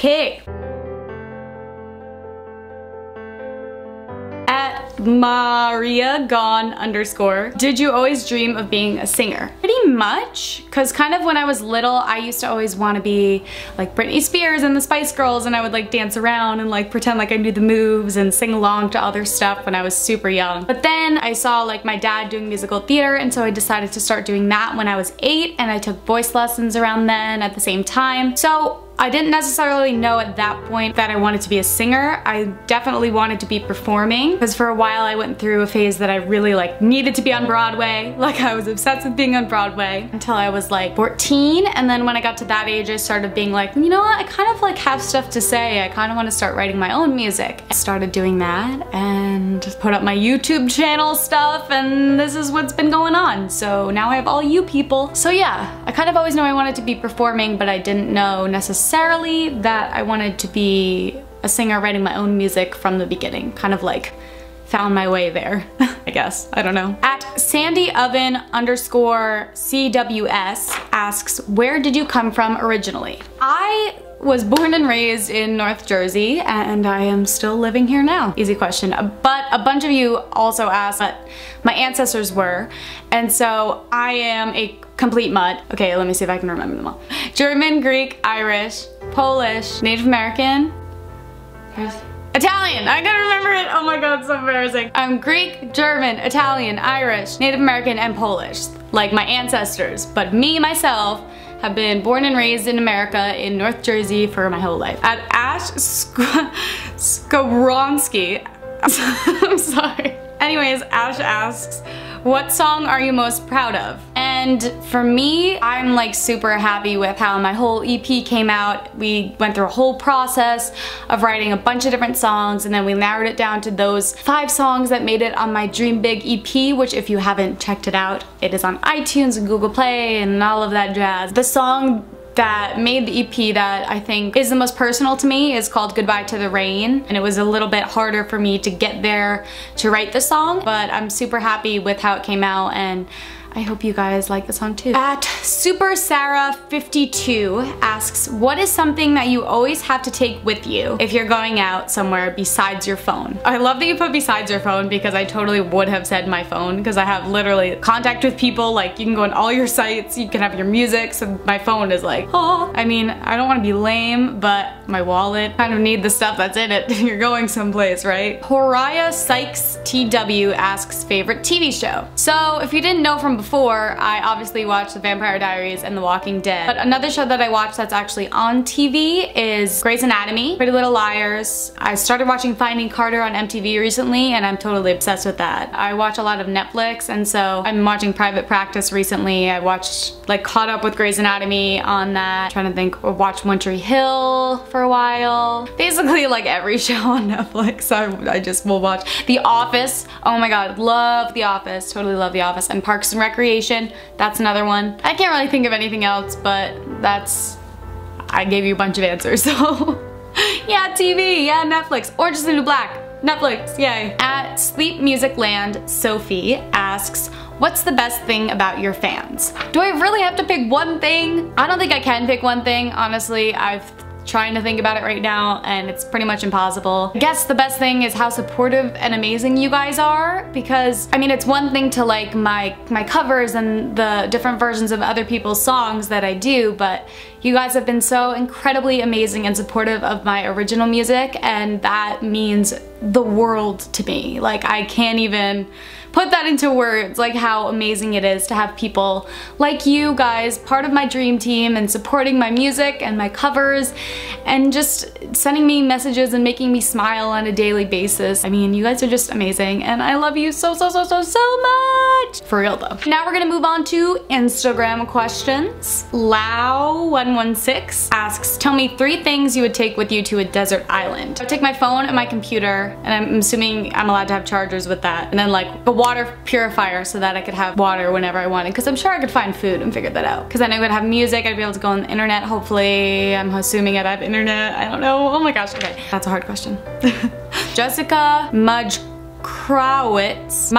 Okay. Maria Gone _ did you always dream of being a singer? Pretty much, because kind of when I was little I used to always want to be like Britney Spears and the Spice Girls, and I would like dance around and like pretend like I knew the moves and sing along to other stuff when I was super young. But then I saw like my dad doing musical theater, and so I decided to start doing that when I was 8, and I took voice lessons around then at the same time. So I didn't necessarily know at that point that I wanted to be a singer. I definitely wanted to be performing, because for a while I went through a phase that I really like needed to be on Broadway. Like I was obsessed with being on Broadway until I was like 14, and then when I got to that age I started being like, you know what, I kind of like have stuff to say. I kind of want to start writing my own music. I started doing that and just put up my YouTube channel stuff, and this is what's been going on. So now I have all you people. So yeah, I kind of always knew I wanted to be performing, but I didn't know necessarily that I wanted to be a singer writing my own music from the beginning. Kind of like found my way there, I guess. I don't know. At SandyOven _ CWS asks, where did you come from originally? I was born and raised in North Jersey, and I am still living here now. Easy question. But a bunch of you also asked what my ancestors were, and so I am a complete mutt. Okay, let me see if I can remember them all. German, Greek, Irish, Polish, Native American, Italian. I gotta remember it. Oh my god, it's so embarrassing. I'm Greek, German, Italian, Irish, Native American, and Polish. Like my ancestors. But me, myself, have been born and raised in America in North Jersey for my whole life. At Ash Skowronski, I'm sorry. Anyways, Ash asks, what song are you most proud of? And for me, I'm like super happy with how my whole EP came out. We went through a whole process of writing a bunch of different songs, and then we narrowed it down to those 5 songs that made it on my Dream Big EP, which if you haven't checked it out, it is on iTunes and Google Play and all of that jazz. The song that made the EP that I think is the most personal to me is called Goodbye to the Rain, and it was a little bit harder for me to get there to write the song, but I'm super happy with how it came out, and I hope you guys like the song too. At Super Sarah 52 asks, what is something that you always have to take with you if you're going out somewhere besides your phone? I love that you put besides your phone, because I totally would have said my phone, because I have literally contact with people. Like you can go on all your sites, you can have your music, so my phone is like, oh. I mean, I don't want to be lame, but my wallet, kind of need the stuff that's in it. You're going someplace, right? Horaya Sykes TW asks, favorite TV show? So if you didn't know from before, I obviously watched The Vampire Diaries and The Walking Dead. But another show that I watch that's actually on TV is Grey's Anatomy, Pretty Little Liars. I started watching Finding Carter on MTV recently, and I'm totally obsessed with that. I watch a lot of Netflix, and so I'm watching Private Practice recently. I watched, like, caught up with Grey's Anatomy on that. I'm trying to think, watched One Tree Hill for a while. Basically like every show on Netflix I just will watch. The Office, oh my god, love The Office, totally love The Office. And Parks and Recreation, that's another one. I can't really think of anything else, but that's, I gave you a bunch of answers, so yeah, TV, yeah, Netflix, Orange is the New Black, Netflix, yay. At Sleep Music Land, Sophie asks, what's the best thing about your fans? Do I really have to pick one thing? I don't think I can pick one thing, honestly. I've trying to think about it right now, and it's pretty much impossible. I guess the best thing is how supportive and amazing you guys are, because I mean, it's one thing to like my covers and the different versions of other people's songs that I do, but you guys have been so incredibly amazing and supportive of my original music, and that means the world to me. Like, I can't even put that into words, like how amazing it is to have people like you guys part of my dream team and supporting my music and my covers and just sending me messages and making me smile on a daily basis. I mean, you guys are just amazing, and I love you so much. For real though. Now we're gonna move on to Instagram questions. Lau116 asks, tell me 3 things you would take with you to a desert island. I would take my phone and my computer, and I'm assuming I'm allowed to have chargers with that, and then like a water purifier so that I could have water whenever I wanted, because I'm sure I could find food and figure that out. Because then I would have music, I'd be able to go on the internet, hopefully. I'm assuming I'd have internet, I don't know. Oh my gosh, okay. That's a hard question. Jessica Majkrowitz,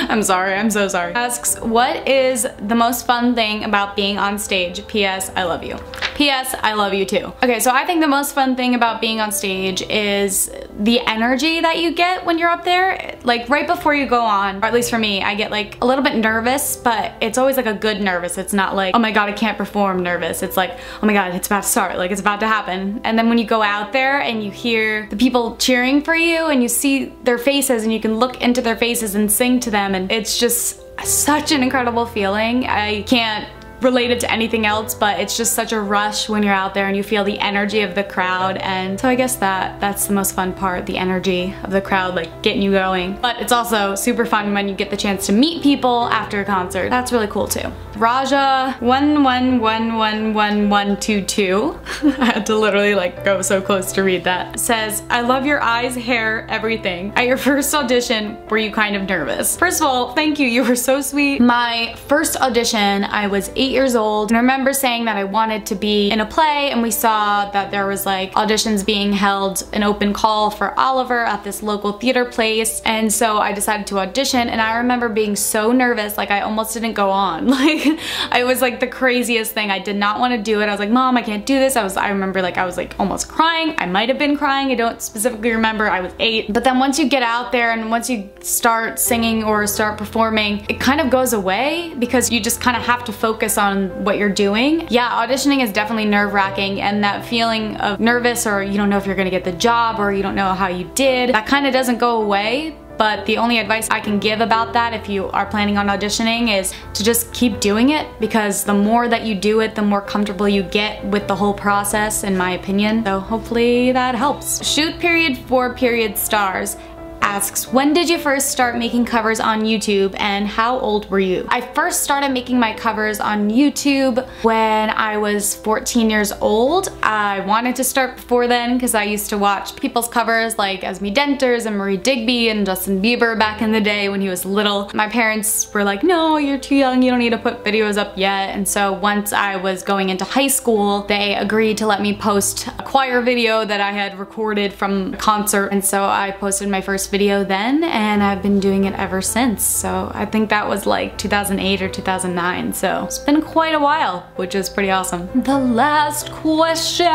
I'm sorry, I'm so sorry, asks, what is the most fun thing about being on stage? P.S. I love you. P.S. I love you too. Okay, so I think the most fun thing about being on stage is the energy that you get when you're up there. Like right before you go on, or at least for me, I get like a little bit nervous, but it's always like a good nervous. It's not like, oh my god, I can't perform nervous. It's like, oh my god, it's about to start, like it's about to happen. And then when you go out there and you hear the people cheering for you and you see their faces and you can look into their faces and sing to them, and it's just such an incredible feeling. I can't relate it to anything else, but it's just such a rush when you're out there and you feel the energy of the crowd. And so I guess that's the most fun part, the energy of the crowd, like getting you going. But it's also super fun when you get the chance to meet people after a concert. That's really cool too. Raja 11111122 I had to literally like go so close to read that. Says, I love your eyes, hair, everything. At your first audition, were you kind of nervous? First of all, thank you, you were so sweet. My first audition, I was 8 years old, and I remember saying that I wanted to be in a play, and we saw that there was like auditions being held, an open call for Oliver at this local theater place, and so I decided to audition, and I remember being so nervous, like I almost didn't go on. Like it was like the craziest thing. I did not want to do it. I was like, Mom, I can't do this. I remember like I was like almost crying. I might have been crying. I don't specifically remember. I was 8. But then once you get out there and once you start singing or start performing, it kind of goes away because you just kind of have to focus on what you're doing. Yeah, auditioning is definitely nerve-wracking, and that feeling of nervous, or you don't know if you're gonna get the job, or you don't know how you did, that kind of doesn't go away. But the only advice I can give about that if you are planning on auditioning is to just keep doing it, because the more that you do it, the more comfortable you get with the whole process, in my opinion. So hopefully that helps. Shoot period 4 period stars asks, when did you first start making covers on YouTube and how old were you? I first started making my covers on YouTube when I was 14 years old. I wanted to start before then because I used to watch people's covers like Esme Denters and Marie Digby and Justin Bieber back in the day when he was little. My parents were like, no, you're too young, you don't need to put videos up yet. And so once I was going into high school, they agreed to let me post a choir video that I had recorded from a concert. And so I posted my first video then, and I've been doing it ever since. So I think that was like 2008 or 2009. So it's been quite a while, which is pretty awesome. The last question,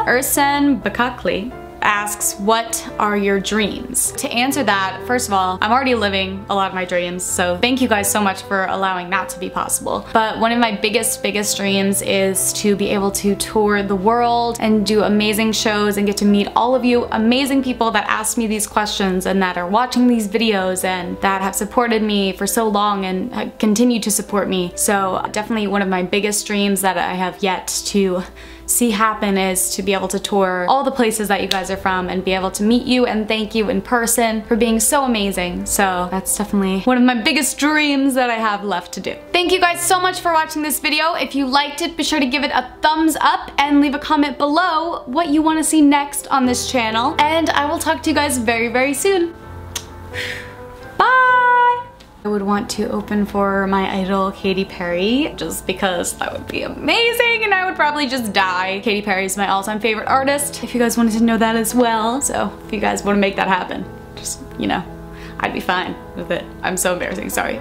Ursen Bakakli asks, what are your dreams? To answer that, first of all, I'm already living a lot of my dreams, so thank you guys so much for allowing that to be possible. But one of my biggest dreams is to be able to tour the world and do amazing shows and get to meet all of you amazing people that ask me these questions and that are watching these videos and that have supported me for so long and continue to support me. So definitely one of my biggest dreams that I have yet to see happen is to be able to tour all the places that you guys are from and be able to meet you and thank you in person for being so amazing. So that's definitely one of my biggest dreams that I have left to do. Thank you guys so much for watching this video. If you liked it, be sure to give it a thumbs up and leave a comment below what you want to see next on this channel. And I will talk to you guys very, very soon. Bye! I would want to open for my idol Katy Perry just because that would be amazing and I would probably just die. Katy Perry is my all-time favorite artist, if you guys wanted to know that as well. So if you guys want to make that happen, just, you know, I'd be fine with it. I'm so embarrassing, sorry.